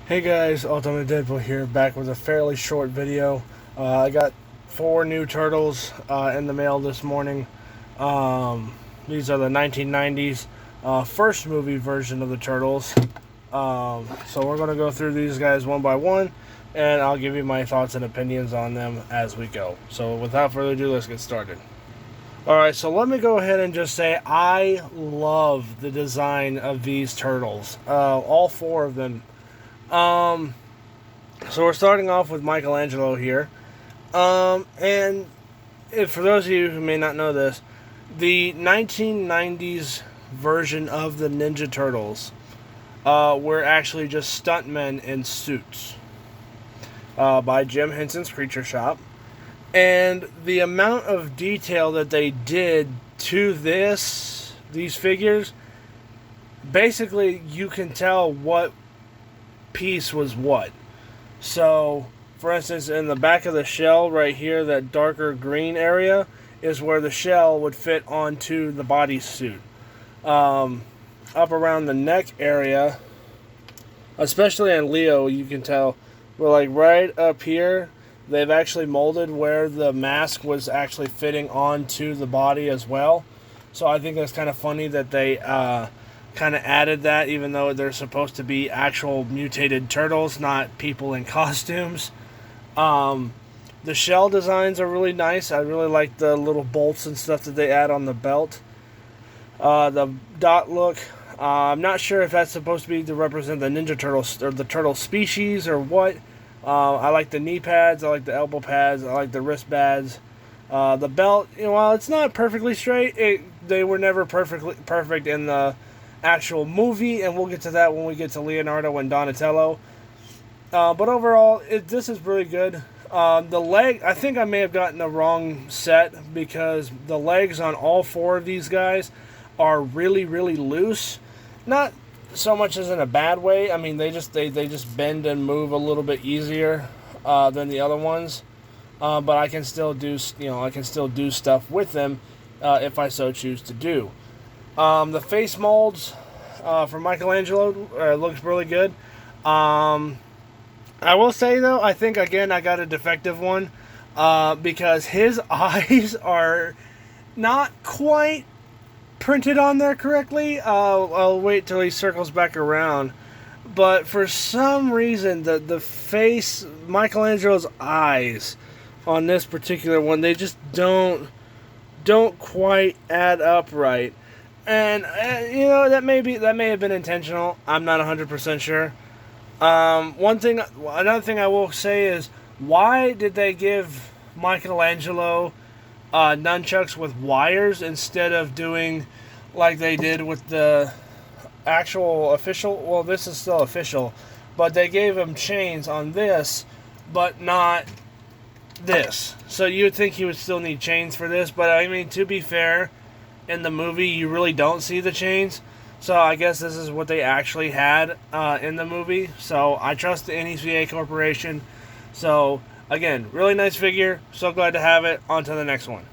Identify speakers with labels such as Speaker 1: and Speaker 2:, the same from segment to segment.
Speaker 1: Hey guys, Ultimate Deadpool here, back with a fairly short video. I got 4 new turtles in the mail this morning. These are the 1990s first movie version of the Turtles. So we're going to go through these guys one by one, and I'll give you my thoughts and opinions on them as we go. So without further ado, let's get started. Alright, so let me go ahead and just say I love the design of these turtles. All 4 of them. Um, so we're starting off with Michelangelo here. And for those of you who may not know this, the 1990s version of the Ninja Turtles were actually just stuntmen in suits by Jim Henson's Creature Shop. And the amount of detail that they did to these figures, basically you can tell what piece was what. So, for instance, in the back of the shell right here, that darker green area is where the shell would fit onto the bodysuit. Up around the neck area, especially in Leo, you can tell, well, like right up here, they've actually molded where the mask was actually fitting onto the body as well. So I think that's kind of funny that they kind of added that, even though they're supposed to be actual mutated turtles, not people in costumes. The shell designs are really nice. I really like the little bolts and stuff that they add on the belt. The dot look, I'm not sure if that's supposed to be to represent the Ninja Turtles or the turtle species or what. I like the knee pads, I like the elbow pads, I like the wrist pads. The belt, while it's not perfectly straight, they were never perfect in the actual movie, and we'll get to that when we get to Leonardo and Donatello. But overall, this is really good. The leg, I think I may have gotten the wrong set because the legs on all 4 of these guys are really, really loose. Not so much as in a bad way. I mean, they just bend and move a little bit easier than the other ones. But I can still do stuff with them if I so choose to do. The face molds from Michelangelo looks really good. I will say though, I think again I got a defective one because his eyes are not quite printed on there correctly. I'll wait till he circles back around. But for some reason, the face, Michelangelo's eyes on this particular one, they just don't quite add up right. And that may have been intentional. I'm not 100% sure. Another thing I will say is, why did they give Michelangelo nunchucks with wires instead of doing like they did with the actual official? Well, this is still official, but they gave him chains on this, but not this. So you would think he would still need chains for this, but I mean, to be fair, in the movie you really don't see the chains. So I guess this is what they actually had in the movie. So I trust the NECA Corporation. So again, really nice figure. So glad to have it. On to the next one.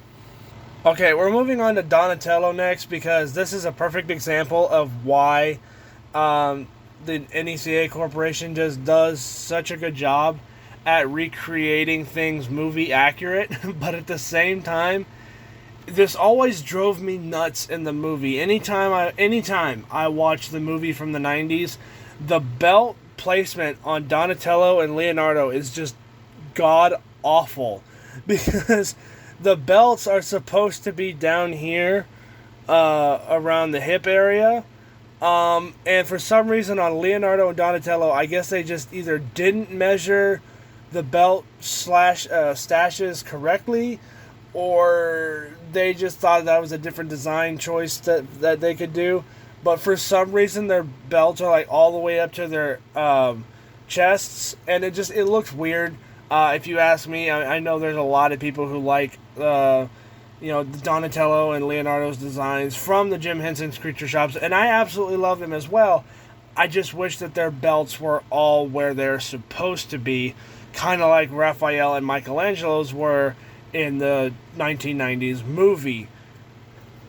Speaker 1: Okay, we're moving on to Donatello next because this is a perfect example of why the NECA Corporation just does such a good job at recreating things movie accurate, but at the same time, this always drove me nuts in the movie. Anytime I watch the movie from the 90s, the belt placement on Donatello and Leonardo is just god awful because the belts are supposed to be down here around the hip area. And for some reason on Leonardo and Donatello, I guess they just either didn't measure the belt stashes correctly, or they just thought that was a different design choice that they could do. But for some reason, their belts are like all the way up to their chests, and it looks weird. If you ask me, I know there's a lot of people who like Donatello and Leonardo's designs from the Jim Henson's Creature Shops, and I absolutely love them as well. I just wish that their belts were all where they're supposed to be, kind of like Raphael and Michelangelo's were in the 1990s movie.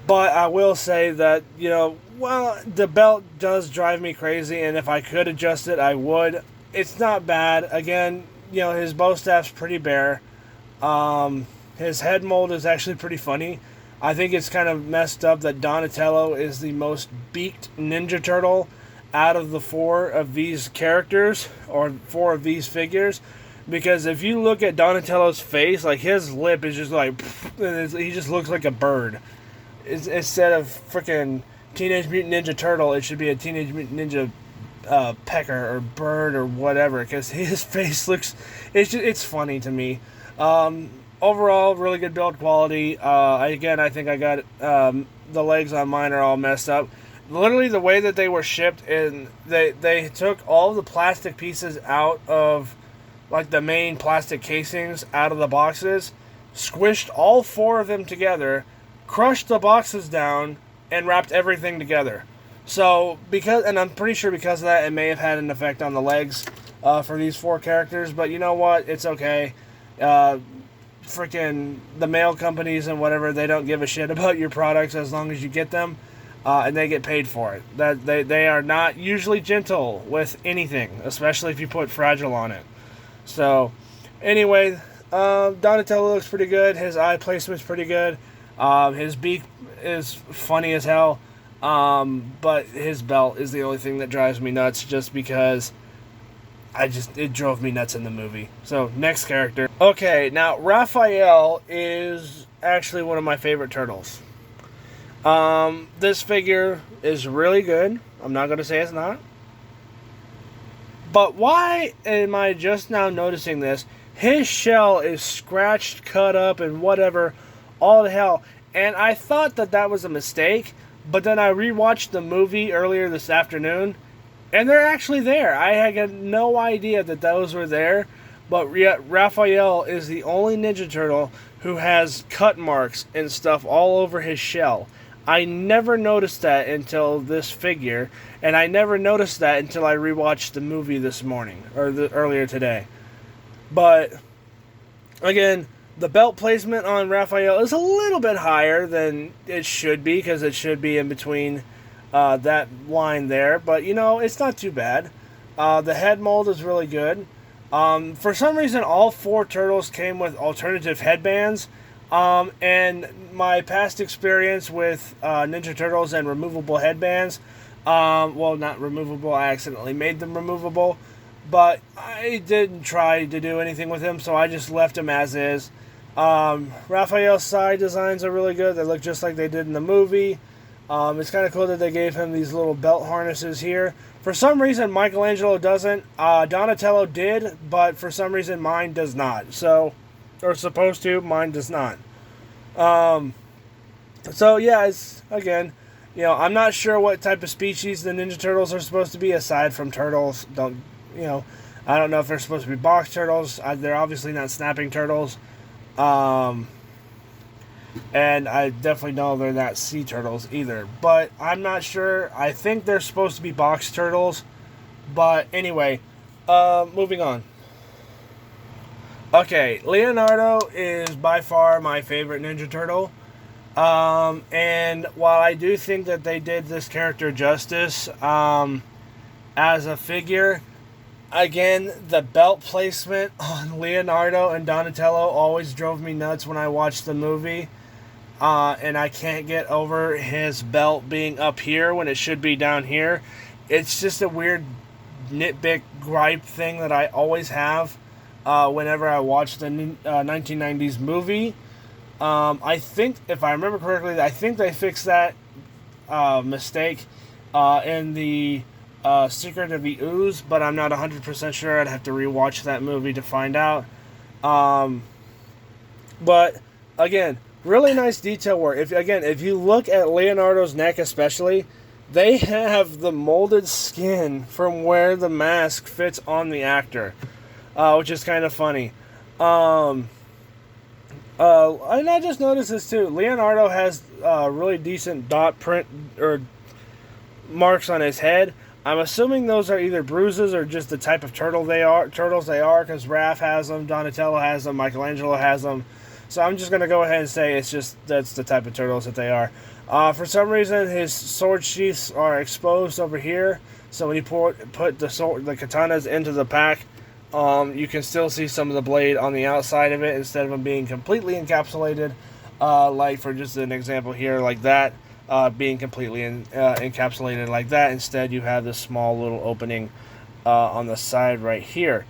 Speaker 1: But I will say that, the belt does drive me crazy, and if I could adjust it, I would. it's not bad. Again, his bow staff's pretty bare. His head mold is actually pretty funny. I think it's kind of messed up that Donatello is the most beaked Ninja Turtle out of the 4 of these characters, or 4 of these figures. Because if you look at Donatello's face, like, his lip is just like, he just looks like a bird. Instead of freaking Teenage Mutant Ninja Turtle, it should be a Teenage Mutant Ninja pecker or bird or whatever, because his face looks, it's funny to me. Overall, really good build quality. I think I got the legs on mine are all messed up. Literally, the way that they were shipped, and they took all the plastic pieces out of, like, the main plastic casings out of the boxes, squished all 4 of them together, crushed the boxes down, and wrapped everything together. So, and I'm pretty sure because of that, it may have had an effect on the legs for these 4 characters, but you know what? It's okay. Freaking the mail companies and whatever, they don't give a shit about your products as long as you get them, and they get paid for it. That they are not usually gentle with anything, especially if you put fragile on it. So, anyway, Donatello looks pretty good. His eye placement's pretty good. His beak is funny as hell. But his belt is the only thing that drives me nuts, just because it drove me nuts in the movie. So, next character. Okay, now, Raphael is actually one of my favorite turtles. This figure is really good. I'm not going to say it's not. But why am I just now noticing this? His shell is scratched, cut up, and whatever, all the hell. And I thought that was a mistake, but then I rewatched the movie earlier this afternoon, and they're actually there. I had no idea that those were there, but yet Raphael is the only Ninja Turtle who has cut marks and stuff all over his shell. I never noticed that until this figure, and I never noticed that until I rewatched the movie this morning, or earlier today. But, again, the belt placement on Raphael is a little bit higher than it should be, because it should be in between that line there. But, it's not too bad. The head mold is really good. For some reason, all 4 turtles came with alternative headbands. And my past experience with Ninja Turtles and removable headbands, well, not removable, I accidentally made them removable, but I didn't try to do anything with them, so I just left them as is. Raphael's side designs are really good. They look just like they did in the movie. It's kind of cool that they gave him these little belt harnesses here. For some reason, Michelangelo doesn't. Donatello did, but for some reason, mine does not. So, or supposed to, mine does not. So yeah, it's, again, I'm not sure what type of species the Ninja Turtles are supposed to be, aside from turtles. I don't know if they're supposed to be box turtles. They're obviously not snapping turtles. And I definitely know they're not sea turtles either. But I'm not sure. I think they're supposed to be box turtles. But anyway, moving on. Okay, Leonardo is by far my favorite Ninja Turtle. And while I do think that they did this character justice as a figure, again, the belt placement on Leonardo and Donatello always drove me nuts when I watched the movie. And I can't get over his belt being up here when it should be down here. It's just a weird nitpick gripe thing that I always have whenever I watch the 1990s movie. I think, if I remember correctly, I think they fixed that mistake in the Secret of the Ooze, but I'm not 100% sure. I'd have to rewatch that movie to find out. But, again, really nice detail work. If you look at Leonardo's neck especially, they have the molded skin from where the mask fits on the actor, which is kind of funny. And I just noticed this too. Leonardo has really decent dot print or marks on his head. I'm assuming those are either bruises or just the type of turtles they are, because Raph has them, Donatello has them, Michelangelo has them. So I'm just going to go ahead and say that's the type of turtles that they are. For some reason, his sword sheaths are exposed over here. So when you put the katanas into the pack, you can still see some of the blade on the outside of it instead of them being completely encapsulated. Like for just an example here, like that, being completely encapsulated like that. Instead, you have this small little opening on the side right here.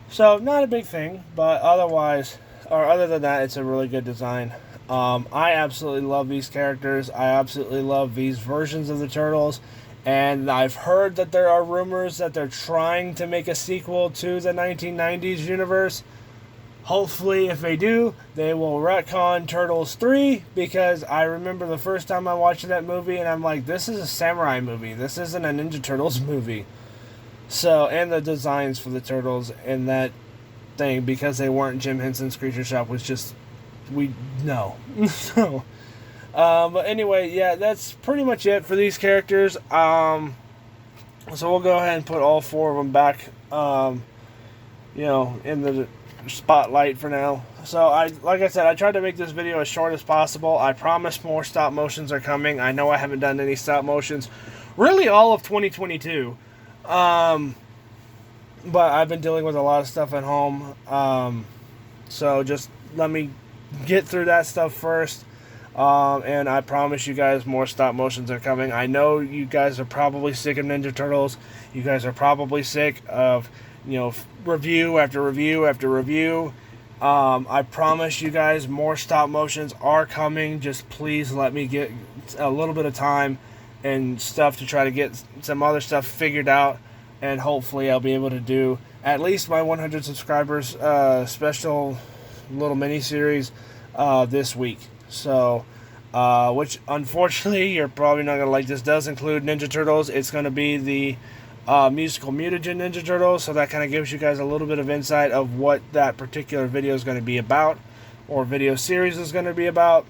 Speaker 1: So not a big thing, but other than that, it's a really good design. I absolutely love these characters. I absolutely love these versions of the Turtles. And I've heard that there are rumors that they're trying to make a sequel to the 1990s universe. Hopefully, if they do, they will retcon Turtles 3, because I remember the first time I watched that movie and I'm like, this is a samurai movie. This isn't a Ninja Turtles movie. So, and the designs for the Turtles and that thing, because they weren't Jim Henson's Creature Shop, was just, no. So, but anyway, yeah, that's pretty much it for these characters. So we'll go ahead and put all 4 of them back, in the spotlight for now. So like I said, I tried to make this video as short as possible. I promise more stop motions are coming. I know I haven't done any stop motions really all of 2022. But I've been dealing with a lot of stuff at home. So just let me get through that stuff first. And I promise you guys more stop motions are coming. I know you guys are probably sick of Ninja Turtles. You guys are probably sick of, review after review after review. I promise you guys more stop motions are coming. Just please let me get a little bit of time and stuff to try to get some other stuff figured out. And hopefully I'll be able to do at least my 100 subscribers special little mini-series this week. So, which unfortunately you're probably not going to like. This does include Ninja Turtles. It's going to be the musical mutagen Ninja Turtles. So that kind of gives you guys a little bit of insight of what that particular video is going to be about, or video series is going to be about.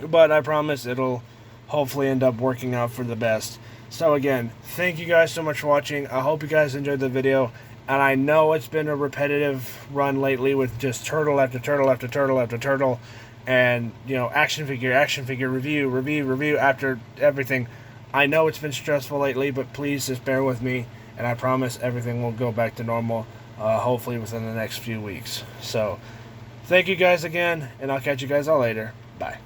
Speaker 1: But I promise it'll hopefully end up working out for the best. So again, thank you guys so much for watching. I hope you guys enjoyed the video. And I know it's been a repetitive run lately with just turtle after turtle after turtle after turtle. And, action figure, review after everything. I know it's been stressful lately, but please just bear with me. And I promise everything will go back to normal, hopefully within the next few weeks. So, thank you guys again, and I'll catch you guys all later. Bye.